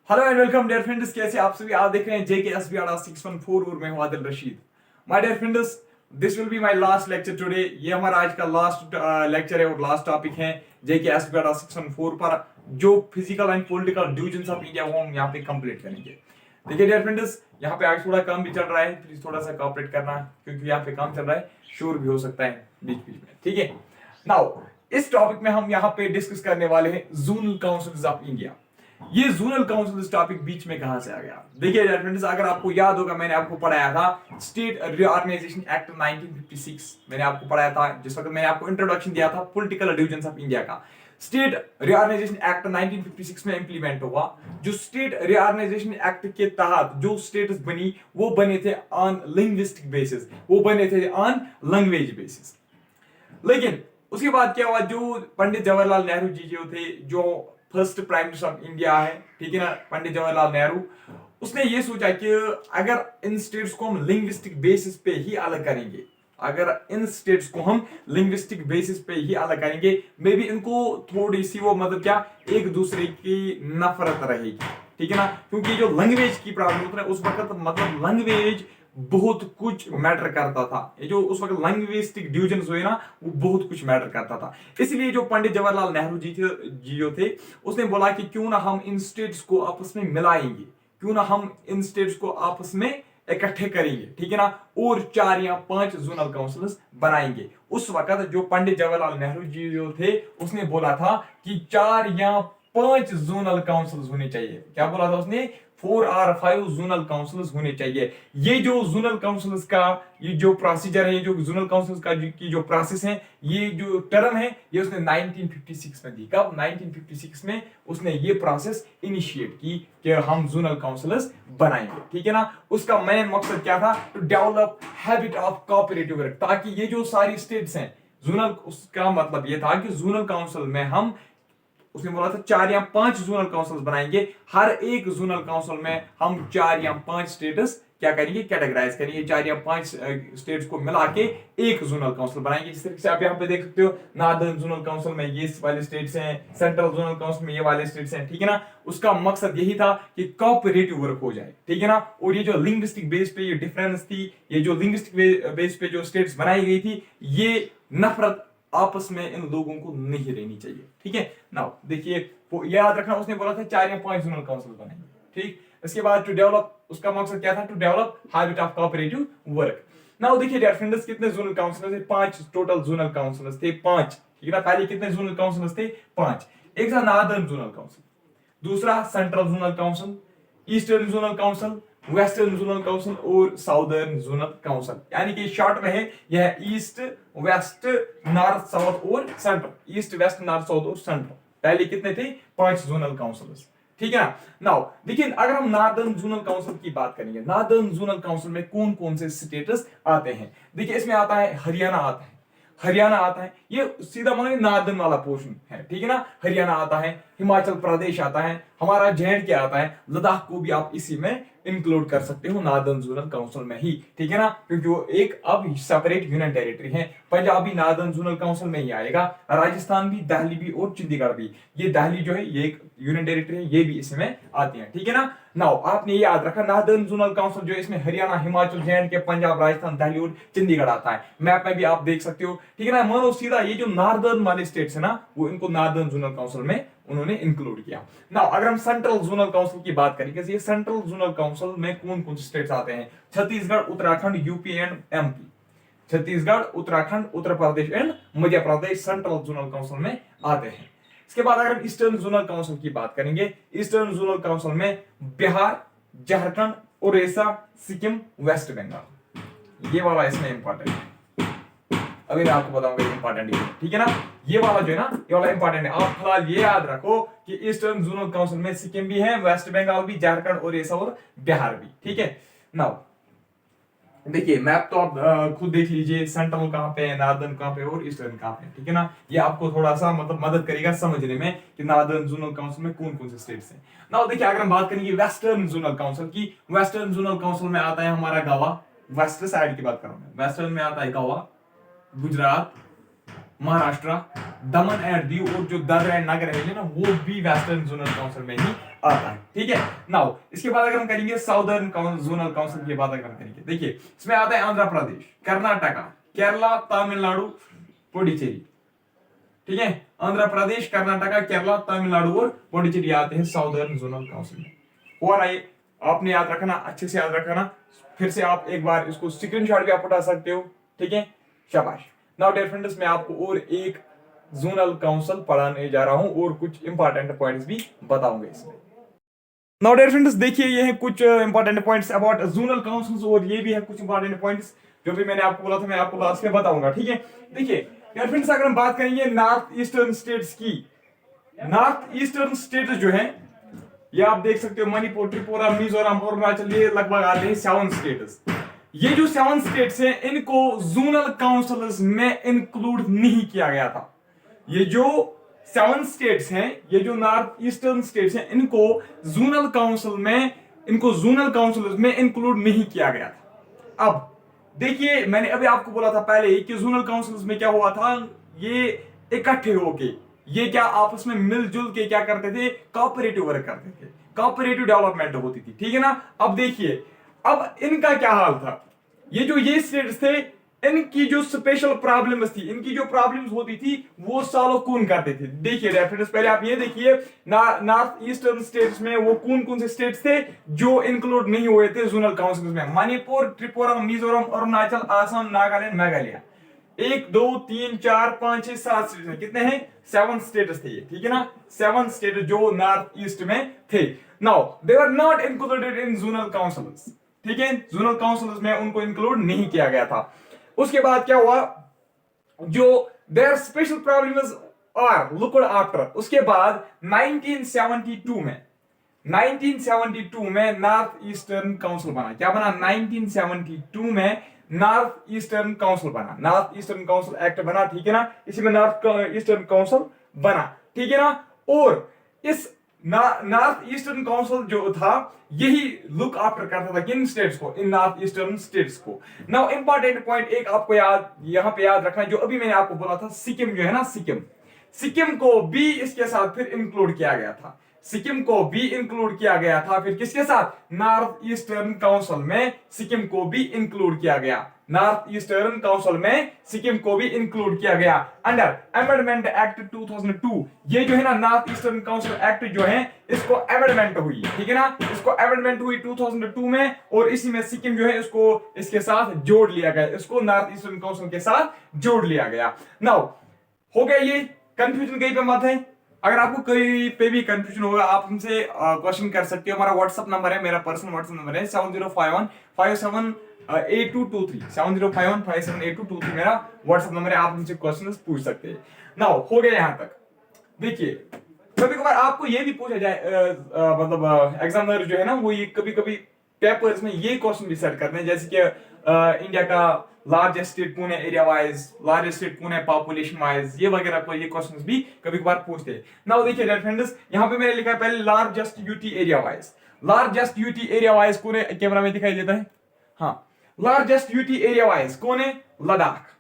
Hello and welcome dear friends, कैसे आप सभी। आप देख रहे हैं जेके एसबी आड़ा 614 और मैं हूं Adil Rashid. My dear friends, this will be my last lecture today. ये हमारा आज का लास्ट लेक्चर है और लास्ट टॉपिक है जेके एसबी आड़ा 614 पर, जो physical and political divisions of India वो हम यहाँ पे कंप्लीट करेंगे। देखिए डियर फ्रेंड्स, यहाँ पे आज थोड़ा काम भी चल रहा है, प्लीज थोड़ा सा कोऑपरेट करना क्योंकि यहाँ पे काम चल रहा है, शोर भी हो सकता है बीच बीच में, ठीक है। नाउ इस टॉपिक में हम यहाँ पे डिस्कस करने वाले हैं जोनल काउंसिल्स ऑफ इंडिया। ये जोनल काउंसिल टॉपिक बीच में कहां से आ गया? देखिए डियर फ्रेंड्स, अगर आपको याद होगा मैंने आपको पढ़ाया था स्टेट रीऑर्गेनाइजेशन एक्ट 1956। मैंने आपको पढ़ाया था जिस वक्त मैंने आपको इंट्रोडक्शन दिया था पॉलिटिकल डिविजन्स ऑफ इंडिया का। स्टेट रीऑर्गेनाइजेशन एक्ट 1956 में इंप्लीमेंट हुआ। जो स्टेट रीऑर्गेनाइजेशन एक्ट के तहत जो स्टेट्स बनी वो बने थे ऑन लिंग्विस्टिक बेसिस, वो बने थे ऑन लैंग्वेज बेसिस। लेकिन उसके बाद क्या हुआ, जो पंडित जवाहरलाल नेहरू जी जो थे, जो first prime minister of India है, ठीक है ना, पंडित जवाहरलाल नेहरू, उसने ये सोचा कि अगर इन स्टेट्स को हम लिंग्विस्टिक बेसिस पे ही अलग करेंगे, अगर इन स्टेट्स को हम लिंग्विस्टिक बेसिस पे ही अलग करेंगे, मे बी इनको थोड़ी सी वो मतलब क्या एक दूसरे की नफरत रहेगी, ठीक है ना, क्योंकि जो लैंग्वेज की प्रॉब्लम होती है उस वक्त, मतलब लैंग्वेज बहुत कुछ मैटर करता था। ये जो उस वक्त लैंग्विस्टिक डिवीजन हुए ना, वो बहुत कुछ मैटर करता था। इसलिए जो पंडित जवाहरलाल नेहरू जी जो थे, उसने बोला कि क्यों ना हम इन स्टेट्स को आपस में मिलाएंगे, क्यों ना हम इन स्टेट्स को आपस में इकट्ठे करेंगे, ठीक है ना, और 4 या 5 जोनल काउंसिल्स बनाएंगे। उस वक्त जो पंडित जवाहरलाल नेहरू जी जो थे, उसने बोला था कि 4 या 5 जोनल काउंसिल्स होने चाहिए। क्या बोला था उसने? 4 और 5 जोनल काउंसिल्स होने चाहिए। ये जो जोनल काउंसिल्स का ये जो प्रोसीजर है, जो जोनल काउंसिल्स का की जो प्रोसेस है, ये जो टर्म है, ये उसने 1956 में दी। कब? 1956 में उसने ये प्रोसेस इनिशिएट की कि हम जोनल काउंसिल्स बनाएंगे, ठीक है ना। उसका मेन मकसद क्या था? To develop habit of cooperative work, ताकि ये जो सारी स्टेट्स हैं जोनल, उसका मतलब ये था कि जोनल काउंसिल में हम, उसने बोला था 4 या 5 जोनल काउंसिल्स बनाएंगे। हर एक जोनल काउंसिल में हम 4 या 5 स्टेट्स क्या करेंगे? कैटेगराइज करेंगे। 4 या 5 स्टेट्स को मिला के एक जोनल काउंसिल बनाएंगे। जिस तरीके से आप यहाँ पे देख सकते हो, नॉर्दर्न जोनल काउंसिल में ये वाले स्टेट्स हैं, सेंट्रल जोनल काउंसिल में ये वाले स्टेट्स हैं, ठीक है ना। उसका मकसद यही था कि कोऑपरेटिव वर्क हो जाए, ठीक है ना। और ये जो लिंग्विस्टिक बेस पे ये डिफरेंस थी, ये जो लिंग्विस्टिक बेस पे जो स्टेट्स बनाई गई थी, ये नफरत आपस में इन लोगों को नहीं रहनी चाहिए, ठीक है। नाउ देखिए, याद रखना, उसने बोला था 4 या 5 जोनल काउंसिल बनाएंगे, ठीक। इसके बाद टू डेवलप, उसका मकसद क्या था? To develop habit of cooperative work. Now देखिए डियर फ्रेंड्स, कितने जोनल काउंसिल थे? 5 टोटल जोनल काउंसिल थे, 5, ठीक है ना। पहले कितने जोनल काउंसिल थे? 5। एक था नॉर्दर्न जोनल काउंसिल, दूसरा central zonal council, eastern zonal council, western zonal council और साउदर्न जोनल काउंसिल। यानी कि शॉर्ट में है यह ईस्ट वेस्ट नॉर्थ साउथ और central, east west north south और सेंट्रल। पहले कितने थे? 5 जोनल काउंसिल्स, ठीक है ना। नाउ देखिए, अगर हम नॉर्दर्न जोनल काउंसिल की बात करेंगे, नॉर्दर्न जोनल काउंसिल में कौन कौन से स्टेट्स आते हैं? देखिए, इसमें आता है हरियाणा, आता है हरियाणा आता है, ये सीधा मतलब नॉर्दर्न वाला पोर्शन है, ठीक है ना। हरियाणा आता है, हिमाचल प्रदेश आता है, हमारा जे आता है, लद्दाख को भी आप इसी में इंक्लूड कर सकते हो नॉर्दर्न जोनल काउंसिल में ही, ठीक है ना, क्योंकि वो एक अब सेपरेट यूनियन टेरिटरी है। पंजाब भी नॉर्दर्न जोनल काउंसिल में ही आएगा, राजस्थान भी, दिल्ली भी और चंडीगढ़ भी। ये दिल्ली जो है ये एक यूनियन टेरिटरी है, ये भी इसमें आती है, ठीक है ना। नाउ आपने ये याद रखा, नॉर्दर्न जोनल काउंसिल जो इसमें हरियाणा, हिमाचल, जे पंजाब, राजस्थान, दिल्ली और चंडीगढ़ आता है। मैप में भी आप देख सकते हो, ठीक है ना। मानो सीधा ये जो नॉर्दर्न वाले स्टेट्स है ना, वो इनको नॉर्दर्न जोनल काउंसिल में उन्होंने इंक्लूड किया। नाउ अगर हम सेंट्रल जोनल काउंसिल की बात करें, ये सेंट्रल जोनल काउंसिल में कौन कौन से स्टेट्स आते हैं? Chhattisgarh, Uttarakhand, UP and MP. Chhattisgarh, Uttarakhand, Uttar Pradesh and Madhya Pradesh central zonal council में आते हैं। इसके बाद अगर हम ईस्टर्न जोनल काउंसिल की बात करेंगे, ईस्टर्न जोनल काउंसिल में बिहार, झारखंड, उड़ीसा, सिक्किम, वेस्ट बंगाल, ये वाला इसमें इंपॉर्टेंट है। अभी मैं आपको बताऊंगा इंपॉर्टेंट, ठीक है ना। ये वाला जो है ना, ये वाला इंपॉर्टेंट है। आप फिलहाल ये याद रखो कि ईस्टर्न जोनल काउंसिल में सिक्किम भी है, वेस्ट बंगाल भी, झारखंड, उड़ीसा और बिहार भी, ठीक है। नाउ देखिए, मैप तो आप खुद देख लीजिए, सेंट्रल कहां पे है, नॉर्दर्न कहां पे और ईस्टर्न कहां पे, ठीक है ना। ये आपको थोड़ा सा मतलब मदद करेगा समझने में कि नॉर्दर्न जोनल काउंसिल में कौन कौन से स्टेट्स हैं। नाउ देखिए, अगर हम बात करेंगे वेस्टर्न जोनल काउंसिल की, वेस्टर्न जोनल काउंसिल में आता है हमारा गोवा, वेस्ट साइड की बात कर रहा हूं मैं। वेस्टर्न में आता है गोवा, गुजरात, महाराष्ट्र, दमन एंड दीव और जो दर्र एंड नगर हवेली ना वो भी वेस्टर्न जोनल काउंसिल में ही आता है। ठीक है, नाउ इसके बाद अगर हम करेंगे साउदर्न जोनल काउंसिल की बात अगर हम करेंगे, देखिए इसमें आता है आंध्र प्रदेश, कर्नाटका, केरला, तमिलनाडु, पुडुचेरी। ठीक है, आंध्र प्रदेश, कर्नाटका, केरला, तमिलनाडु और पुडुचेरी आते हैं साउदर्न जोनल काउंसिल में। और आइए आपने याद रखना, अच्छे से याद रखना, फिर से आप एक बार इसको स्क्रीनशॉट भी आप उठा सकते हो। ठीक है, शाबाश। नाउ डियर फ्रेंड्स, मैं आपको और एक जोनल काउंसिल पढ़ाने जा रहा हूं और कुछ इंपॉर्टेंट पॉइंट्स भी बताऊंगा इसमें। नाउ डियर फ्रेंड्स, देखिए ये है कुछ important points about zonal councils और ये भी है कुछ इंपॉर्टेंट पॉइंट्स जो भी मैंने आपको बोला था, मैं आपको लास्ट में बताऊंगा। ठीक है, देखिए डियर फ्रेंड्स, अगर हम बात करेंगे नॉर्थ ईस्टर्न स्टेट्स की, नॉर्थ ईस्टर्न स्टेट्स जो है ये आप देख सकते हो, मणिपुर, त्रिपुरा, मिजोरम, अरुणाचल, ये लगभग आते हैं 7 स्टेट्स। ये जो 7 स्टेट्स हैं इनको जोनल काउंसिल्स में इंक्लूड नहीं किया गया था। ये जो 7 स्टेट्स हैं, ये जो नॉर्थ ईस्टर्न स्टेट्स हैं, इनको जोनल काउंसिल में इंक्लूड नहीं किया गया था। अब देखिए मैंने अभी आपको बोला था पहले ही कि जोनल काउंसिल्स में क्या हुआ था, ये इकट्ठे होके ये क्या आपस में मिलजुल के क्या करते थे, कोऑपरेटिव वर्क करते थे, कोऑपरेटिव डेवलपमेंट होती थी। ठीक है ना, अब देखिए अब इनका क्या हाल था, ये स्टेट्स थे, इनकी जो स्पेशल प्रॉब्लम्स थी, इनकी जो प्रॉब्लम्स होती थी वो सॉल्व कौन करते थे। देखिए रेफरेंस पहले आप ये देखिए, नॉर्थ ईस्टर्न स्टेट्स में वो कौन से स्टेट्स थे जो इंक्लूड नहीं हुए थे जोनल काउंसिल में, मणिपुर, त्रिपुरा, मिजोरम, अरुणाचल, असम, नागालैंड, मेघालय। 1 2 3 4 5 6 7 स्टेट्स, कितने हैं, 7 स्टेट्स थे ये। ठीक है ना, 7 स्टेट जो नॉर्थ ईस्ट में थे। Now they were not included in zonal councils. ठीक है, जोनल काउंसिल्स में उनको इंक्लूड नहीं किया गया था। उसके बाद क्या हुआ, जो there special problems are looked after, उसके बाद 1972 में नॉर्थ ईस्टर्न काउंसिल बना। क्या बना, 1972 में नॉर्थ ईस्टर्न काउंसिल बना, नॉर्थ ईस्टर्न काउंसिल एक्ट बना। ठीक है ना, इसी में नॉर्थ ईस्टर्न काउंसिल बना। ठीक है ना, और इस नॉर्थ ईस्टर्न काउंसिल जो था यही लुक आफ्टर करता था किन स्टेट्स को, इन नॉर्थ ईस्टर्न स्टेट्स को। नाउ इंपॉर्टेंट पॉइंट एक आपको यहां पे याद रखना, जो अभी मैंने आपको बोला था, सिक्किम जो है ना, सिक्किम को भी इसके साथ फिर इंक्लूड किया गया था, सिक्किम को भी इंक्लूड किया गया था। फिर किसके साथ, नॉर्थ ईस्टर्न काउंसिल में सिक्किम को भी इंक्लूड किया गया, नॉर्थ ईस्टर्न काउंसिल में सिक्किम को भी इंक्लूड किया गया अंडर अमेंडमेंट एक्ट 2002। ये जो है ना नॉर्थ ईस्टर्न काउंसिल एक्ट जो है, इसको अमेंडमेंट हुई। ठीक है ना, इसको अमेंडमेंट हुई 2002 में, और इसी में सिक्किम जो है इसको इसके साथ जोड़ लिया गया, इसको नॉर्थ ईस्टर्न काउंसिल के साथ जोड़ लिया गया। नाउ हो गया, ये कंफ्यूजन कहीं पे मत है। अगर आपको कहीं पे भी कंफ्यूजन होगा आप हमसे क्वेश्चन कर सकते हो। हमारा व्हाट्सएप नंबर है, मेरा पर्सनल व्हाट्सएप नंबर है 7051578223, 7051578223 मेरा व्हाट्सएप नंबर है, आप हमसे क्वेश्चन पूछ सकते हैं। नाउ हो गया यहां तक। देखिए कभी कभार आपको ये भी पूछा जाए, मतलब एग्जामिनर जो है ना वो ये कभी कभी पेपर्स में ये क्वेश्चन भी सेट करते हैं, जैसे कि इंडिया का लार्जेस्ट स्टेट कौन है एरिया वाइज, लार्जेस्ट स्टेट कौन है पॉपुलेशन वाइज, ये वगैरह को ये क्वेश्चंस भी कभी कभार पूछते हैं। नाउ देखिए डियर फ्रेंड्स, यहां पे मैंने लिखा है पहले largest UT area wise, largest UT area wise कौन है, कैमरा में दिखाई देता है, हाँ, लार्जेस्ट यूटी एरिया वाइज कौन है, लद्दाख।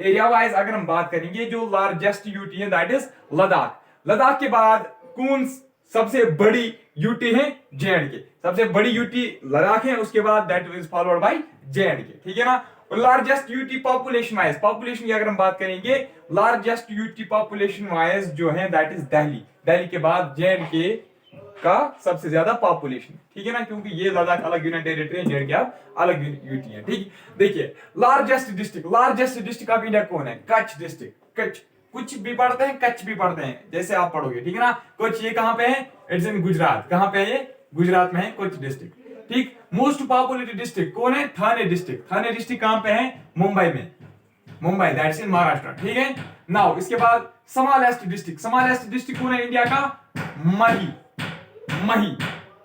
एरिया वाइज अगर हम बात करेंगे जो लार्जेस्ट यूटी है दैट इज लद्दाख। लद्दाख के बाद कौन सबसे बड़ी यूटी है, जेएंडके, सबसे बड़ी यूटी लद्दाख है, उसके बाद that is followed bye J&K. ठीक है ना, largest UT population wise, population की अगर हम बात करेंगे, लार्जेस्ट यूटी पॉपुलेशन वाइज जो है दैट इज दिल्ली, दिल्ली के बाद जेएंडके का सबसे ज्यादा पॉपुलेशन। ठीक है ना, क्योंकि ये लद्दाख अलग यूनियन टेरिटरी है, जेएंडके अलग यूटी है। ठीक, देखिए लार्जेस्ट डिस्ट्रिक्ट ऑफ इंडिया कौन है, कच्छ डिस्ट्रिक्ट, कच्छ, कुछ भी पढ़ते हैं कच्छ भी पढ़ते हैं, जैसे आप पढ़ोगे। ठीक है ना, कच्छ ये कहां पे है, इट्स इन गुजरात, कहां पे है ये, गुजरात में है कच्छ डिस्ट्रिक्ट। ठीक, मोस्ट पॉपुलेटेड डिस्ट्रिक्ट कौन है, थाने डिस्ट्रिक्ट, थाने डिस्ट्रिक्ट कहां पे है, मुंबई में, मुंबई दैट्स इन महाराष्ट्र। ठीक है, नाउ इसके बाद स्मॉलेस्ट डिस्ट्रिक्ट कौन है इंडिया का, मही,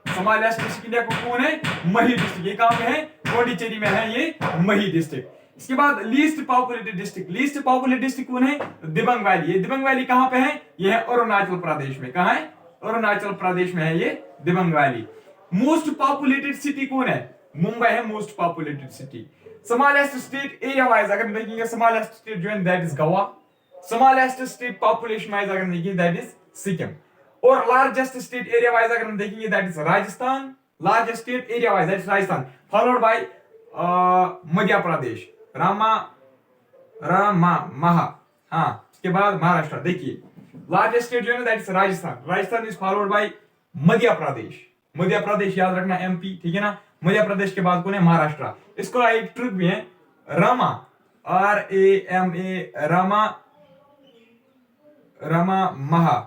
स्मॉलेस्ट डिस्ट्रिक्ट इंडिया को कौन है, मही डिस्ट्रिक्ट, ये कहां पे है, पौंडीचेरी में है ये मही डिस्ट्रिक्ट। इसके बाद लीस्ट पॉपुलेटेड डिस्ट्रिक्ट कौन है, दिबांग वैली, ये दिबांग वैली कहां पे है, ये है अरुणाचल प्रदेश में, कहां है, अरुणाचल प्रदेश में है ये Dibang valley. Most populated city कौन है, मुंबई है most populated city. Smallest state area wise अगर देखेंगे, स्मॉलेस्ट स्टेट जो है that is Goa, smallest state population wise अगर देखेंगे दैट इज सिक्किम, और लार्जेस्ट स्टेट एरिया वाइज अगर हम देखेंगे that is Rajasthan, largest state area wise that is Rajasthan, followed by Madhya Pradesh, रामा महा, हाँ उसके बाद महाराष्ट्र। देखिए लार्जेस्ट स्टेट जो है that is Rajasthan, Rajasthan is followed by Madhya Pradesh, Madhya Pradesh याद रखना एमपी, ठीक है ना। मध्य प्रदेश के बाद कौन है, महाराष्ट्र। इसको एक ट्रिक भी है, रामा, RAMA, रामा, रामा महा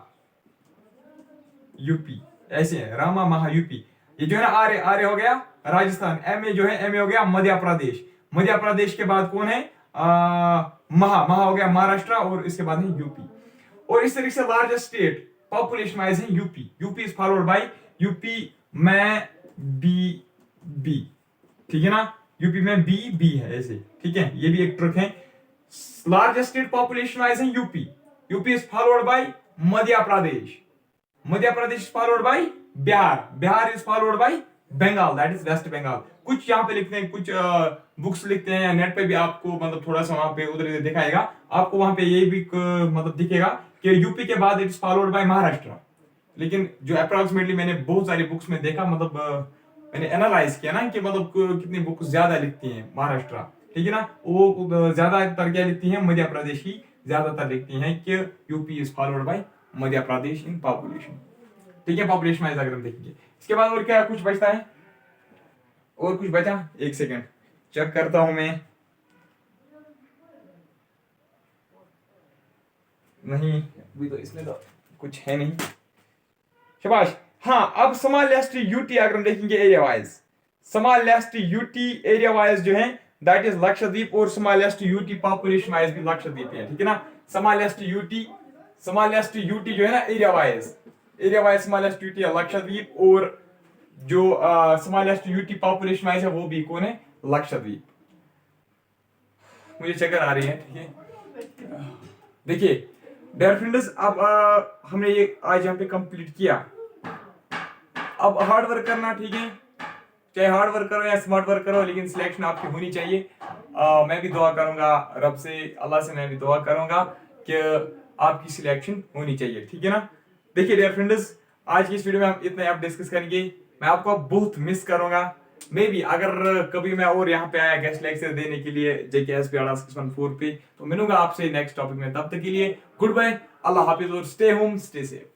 यूपी, ऐसे है रामा महा यूपी। ये जो है ना आर्य, आर्य हो गया राजस्थान, MA जो है MA हो गया मध्य प्रदेश, मध्य प्रदेश के बाद कौन है महा, महा हो गया महाराष्ट्र, और इसके बाद है यूपी। और इस तरीके से लार्जेस्ट स्टेट पॉपुलेशन वाइज है UP, UP is followed bye UP में बी, ठीक है ना, यूपी में बी है ऐसे, ठीक है। ये भी एक ट्रिक है। लार्जेस्ट स्टेट पॉपुलेशन वाइज है UP, UP is followed by Madhya Pradesh, Madhya Pradesh is followed by Bihar, Bihar is followed by Bengal that is West Bengal. कुछ यहाँ पे लिखते हैं, कुछ बुक्स लिखते हैं, नेट पे भी आपको मतलब थोड़ा सा वहां पे उधर दिखाएगा आपको, वहां पे ये भी मतलब दिखेगा कि यूपी के बाद it is followed bye Maharashtra. लेकिन जो अप्रोक्सीमेटली मैंने बहुत सारी बुक्स में देखा, मतलब मैंने एनालाइज किया ना कि मतलब कितनी बुक्स ज्यादा लिखती हैं महाराष्ट्र, ठीक है ना, वो ज्यादातर क्या लिखती हैं, मध्य प्रदेश ही ज्यादातर लिखती हैं कि UP is followed by Madhya Pradesh in population, ठीक है, पॉपुलेशन वाइज अगर हम देखेंगे। इसके बाद और क्या कुछ बचता है, और कुछ बचा, एक सेकेंड चेक करता हूं मैं, नहीं अभी तो इसमें तो कुछ है नहीं, शाबाश। हाँ अब स्मॉलेस्ट यूटी अगर हम देखेंगे area wise, smallest UT area wise जो है दैट इज लक्षद्वीप, और स्मॉलेस्ट यूटी पॉपुलेशन वाइज भी लक्षद्वीप है, ठीक है ना। स्मॉलेस्ट यूटी जो है ना एरिया वाइज स्मॉलेस्ट यूटी है लक्षद्वीप, और जो स्मॉलेस्ट यूटी पॉपुलेशन वाइज है वो भी कौन है, लक्षद्वीप। मुझे चक्कर आ रही है, ठीक है। देखिए डियर फ्रेंड्स, अब हमने ये आज यहाँ पे कंप्लीट किया। अब हार्ड वर्क करना, ठीक है, चाहे हार्ड वर्क करो या स्मार्ट वर्क करो, लेकिन सिलेक्शन आपकी होनी चाहिए। मैं भी दुआ करूंगा रब से, अल्लाह से मैं भी दुआ करूंगा कि आपकी सिलेक्शन होनी चाहिए, ठीक है ना। देखिए डियर फ्रेंड्स, आज की इस वीडियो में हम इतना आप डिस्कस करेंगे। मैं आपको बहुत मिस करूंगा, मे बी अगर कभी मैं और यहाँ पे आया गेस्ट लेक्चर देने के लिए JKSP ADA 614 पे, तो मिलूंगा आपसे नेक्स्ट टॉपिक में। तब तक के लिए गुड बाय, अल्लाह हाफिज और स्टे होम स्टे सेफ।